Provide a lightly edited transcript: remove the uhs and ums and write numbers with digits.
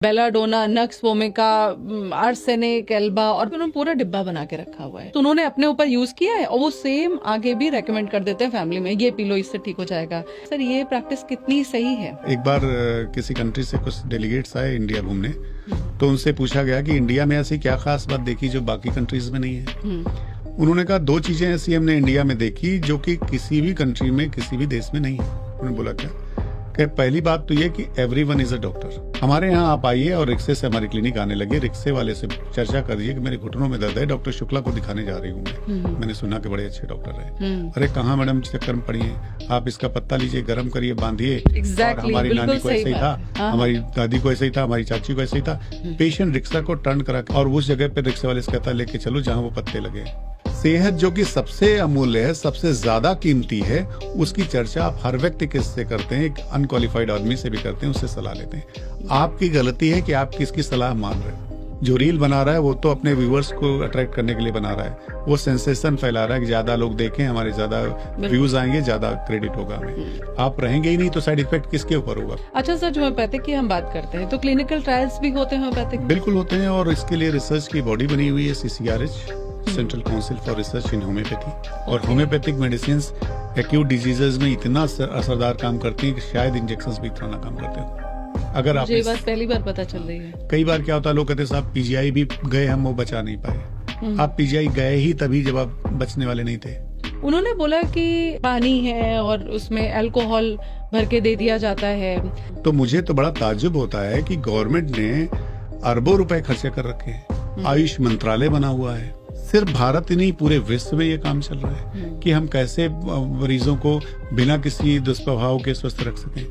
Belladonna, nux vomica, arsenic, Elba, और उन्होंने पूरा डिब्बा बना के रखा हुआ है। तो उन्होंने अपने ऊपर यूज किया है और वो सेम आगे भी रेकमेंड कर देते हैं फैमिली में, ये पी लो इससे ठीक हो जाएगा। सर ये प्रैक्टिस कितनी सही है? एक बार किसी कंट्री से कुछ डेलीगेट्स आए इंडिया घूमने, तो उनसे पूछा गया कि इंडिया में ऐसी क्या खास बात देखी जो बाकी कंट्रीज में नहीं है। उन्होंने कहा 2 चीजें ऐसी हमने इंडिया में देखी जो कि किसी भी कंट्री में, किसी भी देश में नहीं है। उन्होंने बोला क्या कि पहली बात तो ये कि एवरीवन इज अ डॉक्टर। हमारे यहाँ आप आइए और रिक्शे से हमारी क्लिनिक आने लगे, रिक्शे वाले से चर्चा कर दिए कि मेरे घुटनों में दर्द है, डॉक्टर शुक्ला को दिखाने जा रही हूँ मैंने सुना कि बड़े अच्छे डॉक्टर है। अरे कहाँ मैडम चक्कर में पड़ी है, आप इसका पत्ता लीजिए, गर्म करिए, बांधिए। और हमारी नानी को ऐसे ही था, हमारी दादी को ऐसे ही था, हमारी चाची को ऐसे ही था। पेशेंट रिक्शा को टर्न करा और उस जगह पे रिक्शे वाले से कहता लेके चलो जहाँ वो पत्ते लगे। सेहत जो कि सबसे अमूल्य है, सबसे ज्यादा कीमती है, उसकी चर्चा आप हर व्यक्ति किससे करते हैं? एक अनक्वालिफाइड आदमी से भी करते हैं, उससे सलाह लेते हैं। आपकी गलती है कि आप किसकी सलाह मान रहे हो। जो रील बना रहा है वो तो अपने व्यूअर्स को अट्रैक्ट करने के लिए बना रहा है, वो सेंसेशन फैला रहा है कि ज्यादा लोग देखें, हमारे ज्यादा व्यूज आएंगे, ज्यादा क्रेडिट होगा हमें। आप रहेंगे ही नहीं तो साइड इफेक्ट किसके ऊपर होगा? अच्छा सर, जो होम्योपैथिक की हम बात करते हैं तो क्लिनिकल ट्रायल्स भी होते हैं होम्योपैथिक? बिल्कुल होते हैं, और इसके लिए रिसर्च की बॉडी बनी हुई है, CCRH, central council for research in homeopathy. और होम्योपैथिक मेडिसिन एक्यूट डिजीजेज में इतना असरदार काम करती हैं कि शायद इंजेक्शंस भी इतना ना काम करते हो। अगर आप ये बात पहली बार पता चल रही है। कई बार क्या होता है, लोग कहते हैं साहब PGI भी गए, हम वो बचा नहीं पाए। आप PGI गए ही तभी जब आप बचने वाले नहीं थे। उन्होंने बोला कि पानी है और उसमें अल्कोहल भर के दे दिया जाता है। तो मुझे तो बड़ा ताज्जुब होता है कि गवर्नमेंट ने अरबों रुपए खर्चे कर रखे हैं, आयुष मंत्रालय बना हुआ है, सिर्फ भारत ही नहीं पूरे विश्व में ये काम चल रहा है कि हम कैसे मरीजों को बिना किसी दुष्प्रभाव के स्वस्थ रख सकें।